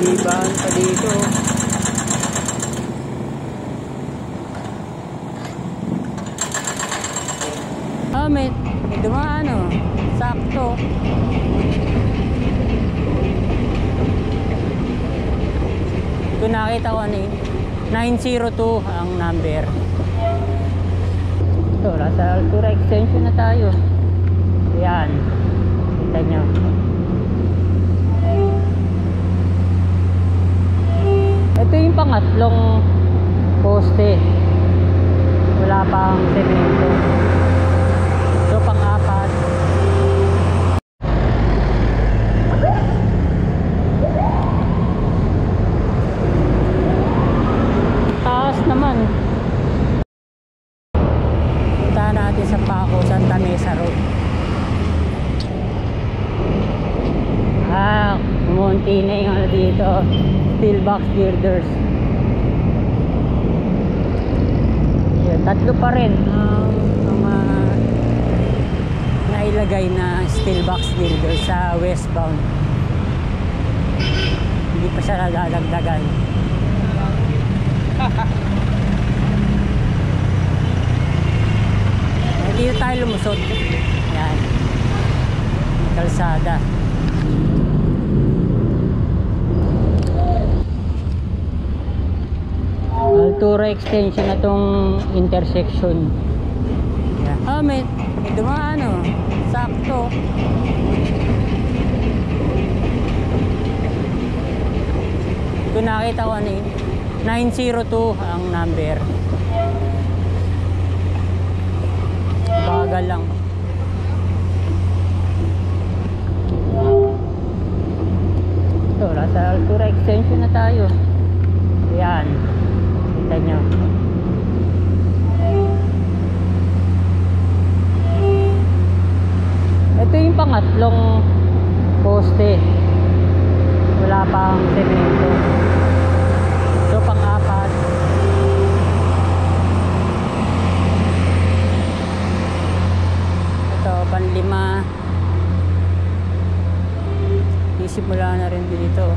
Iban pa dito. May dumaan o. Sakto. Ito nakita ko ni 902 ang number. Ito, nasa Altura extension na tayo. Ayan. Kita nyo. Ito yung pangatlong poste. Wala pang semento. So pang-apat. Taas naman. Punta natin sa Paco, Santa Mesa Road. Munti na yung ano dito. Steel box girders. Yun, tatlo pa rin ang nailagay na steel box girder sa westbound. Hindi pa siya nalalagdagan. Dito tayo lumusot. Ayan, kalsada. Altura extension na tong intersection. Yeah. May dumaan o. Sakto. Ito nakita ko ni 902 ang number. Bagal lang. Ito, nasa Altura extension na tayo. Ayan. Kita nyo. Ito yung pangatlong poste. Wala pang semento. So pang-apat. Ito pang-5. Isimula na rin dito.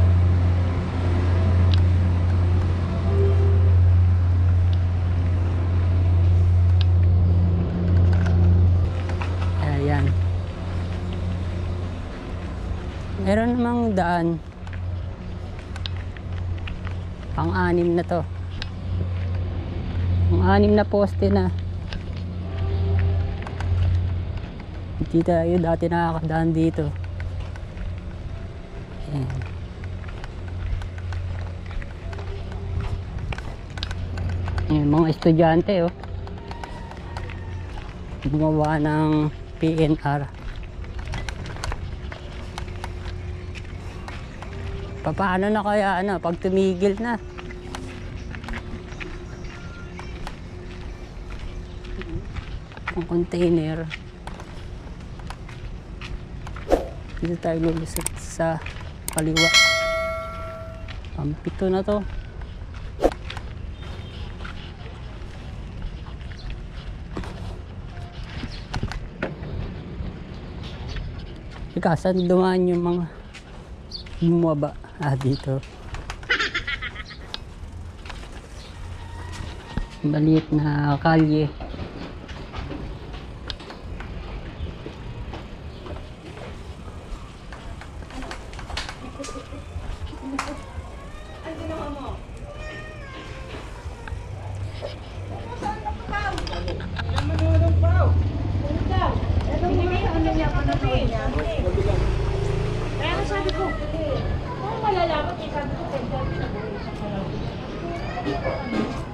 Ayan. Meron namang daan. Pang-anim na to. Pang-anim na poste na. Hindi tayo dati nakakadaan dito. Ayan. Ayan, mga estudyante oh. Gumawa ng PNR. Paano na kaya ano pag tumigil na? Ang container. Dito tayo lulusot sa kaliwa. Pito na to. Saan dumaan yung mga bumaba dito. Maliit na kalye.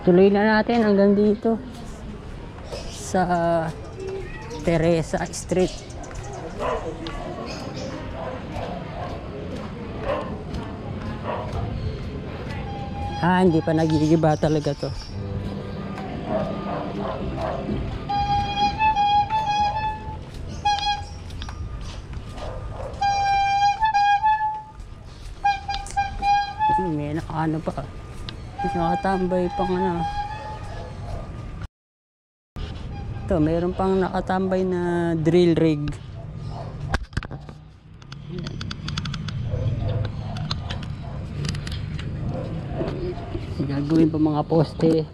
Tuloy na natin hanggang dito sa Teresa Street. Hindi pa nagigiba talaga to. May nakaano pa. Nakatambay pang ano. Ito, mayroon pang nakatambay na drill rig. gagawin pa mga poste.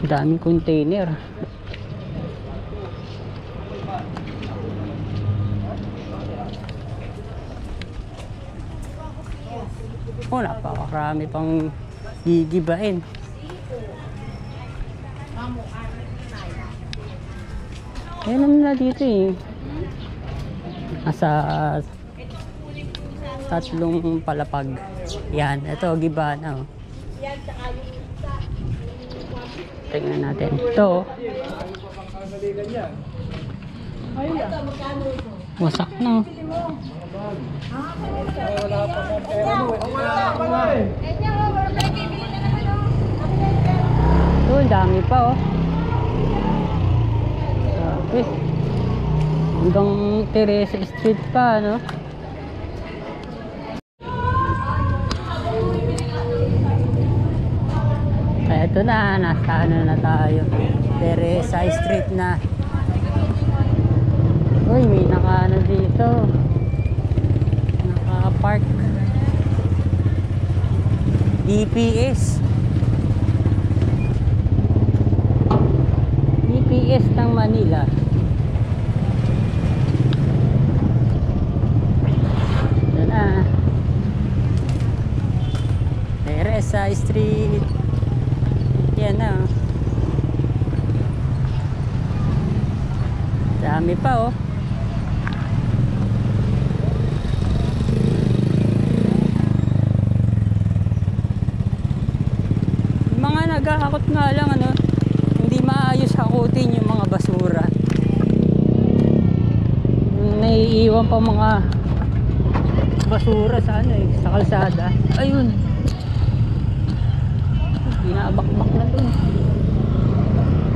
Daming container. Oh, napakarami pang gigibain. Ayun naman na dito eh. Nasa 3 palapag. Yan, ito giba na oh. Tingnan natin. Ito. Wasak na. Ito, dami pa oh. Okay. Hanggang Teresa Street pa, no? Kaya ito na, nasa ano na tayo. Teresa Street na. Uy, may naka-ano dito. Naka-park. DPS. DPS ng Manila. Ito na. Teresa Street. Yan na. Dami pa oh. Mga nag-aakot nga lang ano, hindi maayos hakutin yung mga basura. Naiiwan pa mga basura sa ano eh, sa kalsada. Ayun. Binabakbak na dun.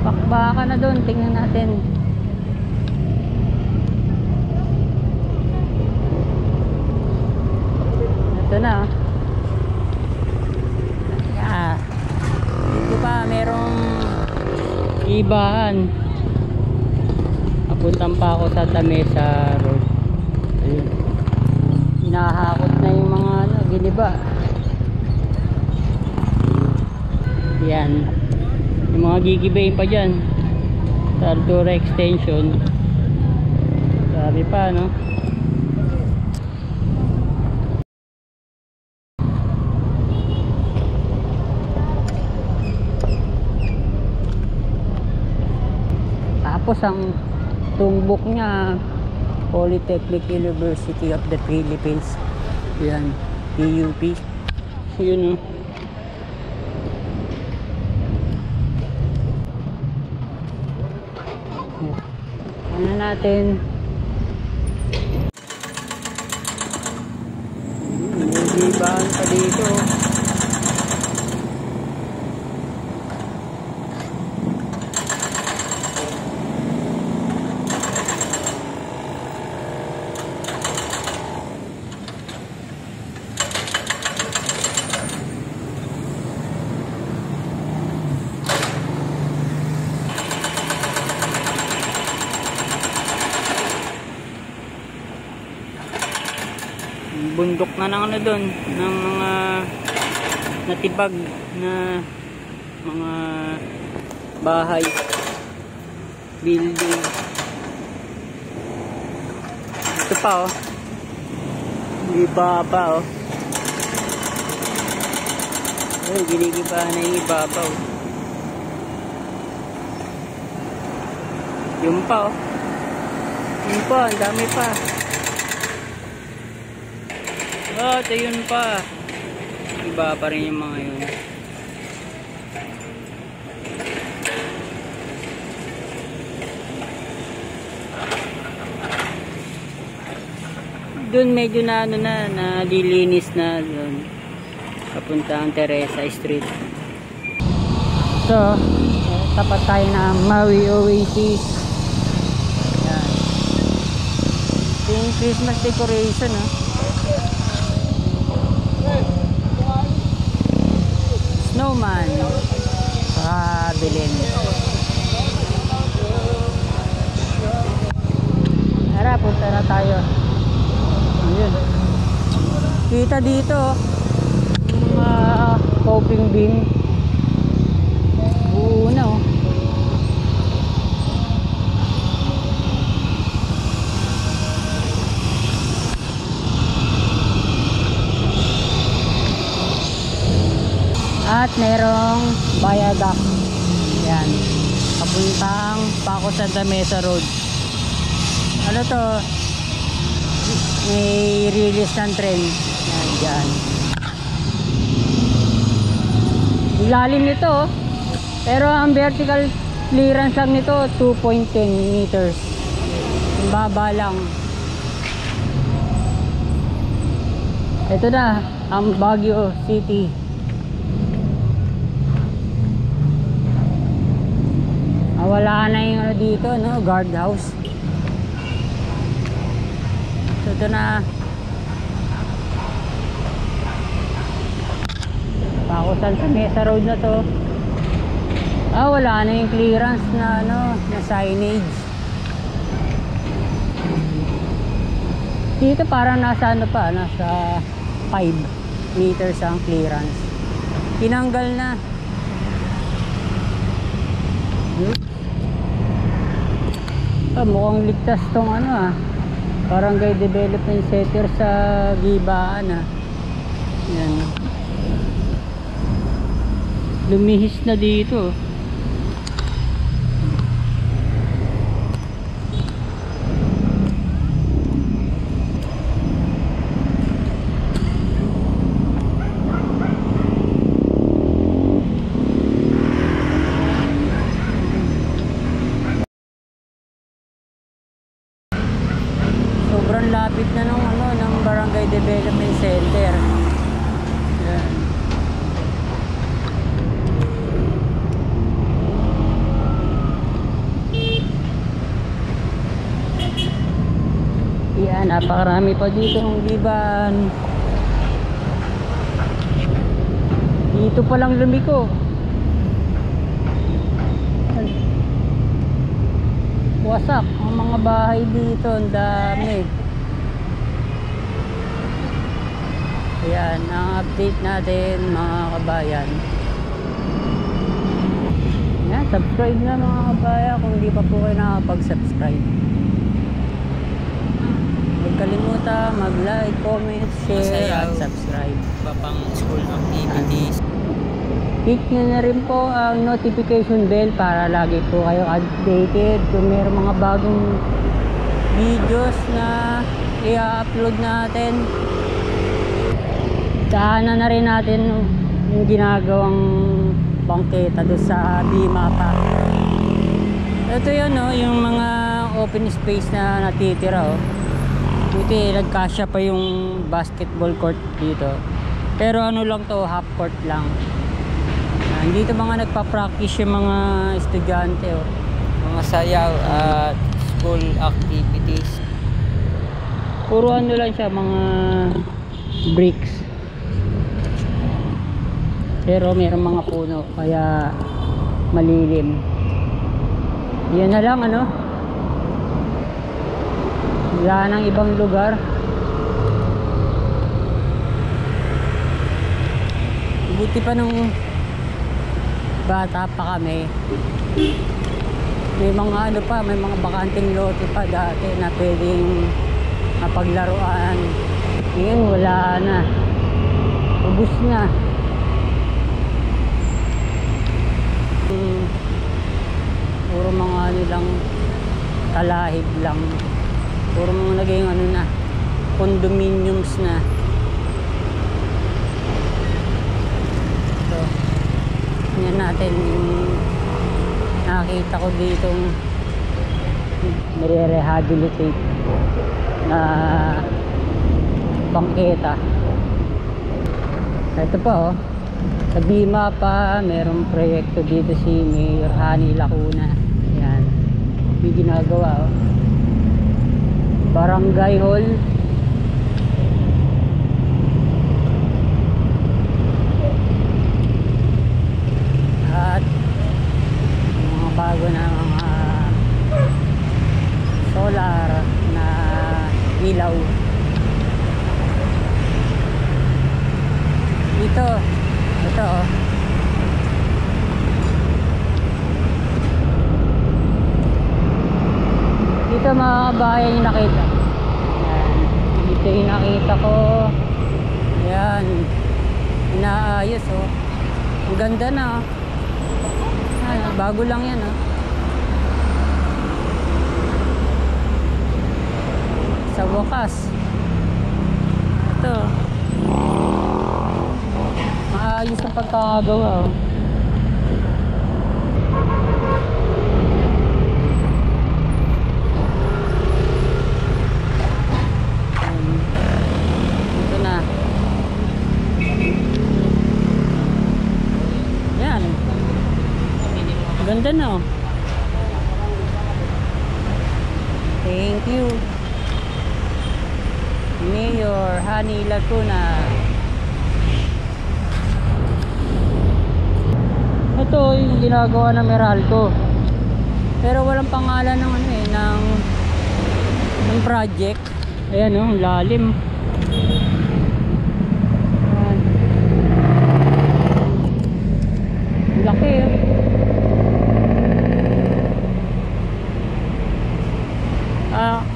Bakbaka na dun, tingnan natin. Ito na. Yeah. Dito pa merong ibahan. Papuntan pa ako sa Tamesa Road. Ayun. Hinahakot na yung mga ano, giniba. Yan. Yung mga gigibay pa dyan sa Altura Extension. Sabi pa no. Tapos ang tumbok niya Polytechnic University of the Philippines. Yan, PUP. Yun oh. Ano natin? May ibahan pa dito. Bundok na ng ano doon ng mga natibag na mga bahay, building. Ito pa oh, ibaba oh. Ay, ginigiba na yung ibaba oh. Yung pa oh, yung pa, ang dami pa. Oh, ito yun pa. Iba pa rin yung mga yun. Doon medyo na ano na dilinis na doon. Papunta ang Teresa Street. So, tapat tayo na Maui Oasis. Yan. Ito yung Christmas decoration oh. Snowman sa Belen. Tara, punta na tayo. Ayun. Kita dito mga coping beam. Buo na oh. At merong viaduct. Yan. Papuntang Paco Santa Mesa Road. Ano to? May release ng tren. Yan, dyan. Lalim nito oh. Pero ang vertical clearance lang nito 2.10 meters. Baba lang. Ito na ang Baguio City. Wala na yung ano dito, no? Guardhouse. So ito na. Paco Santa Mesa Road na to. Wala na yung clearance na ano, na signage. Dito parang nasa ano pa, nasa 5 meters ang clearance. Tinanggal na. Mukhang ligtas tong ano Barangay Development Center sa Gibaan Yan. Lumihis na dito. Sobrang lapit na ng ano ng Barangay Development Center. Yan. Yan, napakarami pa dito ng Liban. Dito pa lang lumiko. Wasak ang mga bahay dito, ang dami. Ayan, ang update natin mga kabayan. Ayan, subscribe na mga kabayan kung hindi pa po kayo nakapag-subscribe. Huwag kalimutan mag-like, comment, share, at subscribe. Iba pang school activities. Hit nyo na rin po ang notification bell para lagi po kayo updated kung mayroong mga bagong videos na i-upload natin. Daanan na rin natin yung ginagawang bangketa doon sa Bimapa. Ito yun yung mga open space na natitira buti nagkasya pa yung basketball court dito, pero ano lang to, half court lang. Dito mga nagpa-practice yung mga estudyante Mga sayaw at school activities. Puro ano lang siya, mga bricks, pero mayroong mga puno kaya malilim. Yan na lang wala nang ibang lugar. Buti pa nung bata pa kami, may mga may mga bakanting lote pa dati na pwedeng mapaglaruan. Ngayon wala na, ubus na. Puro mga lang, talahib lang. Puro mga naging na, condominiums na. Yan natin yung nakita ko dito nire-rehabilitate na bangketa. Ito pa sa Bimapa merong proyekto dito si Mayor Hani Lacuna. Yan, may ginagawa Barangay Hall. At mga bago na mga solar na ilaw ito mga bahay yung nakita. Yan. Dito yung nakita ko. Yan. Inaayos oh. Ang ganda na oh. Ayan, bago lang yan oh. Sa wakas. Ito. Maayos ang pagkakagawa oh. Ito na. Yan. Ganda na oh. Thank you. Mayor Hani Lacuna. Ito yung ginagawa ng Meralco. Pero walang pangalan ng ano eh, ng project. Ayan oh, lalim. Ayan. Laki oh.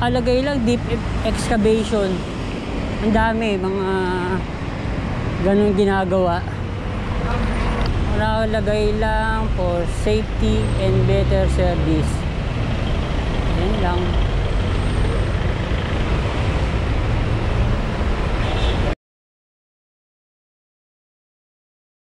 Alagay lang deep excavation. Ang dami mga ganun ginagawa. Nakalagay lang for safety and better service. Yan lang.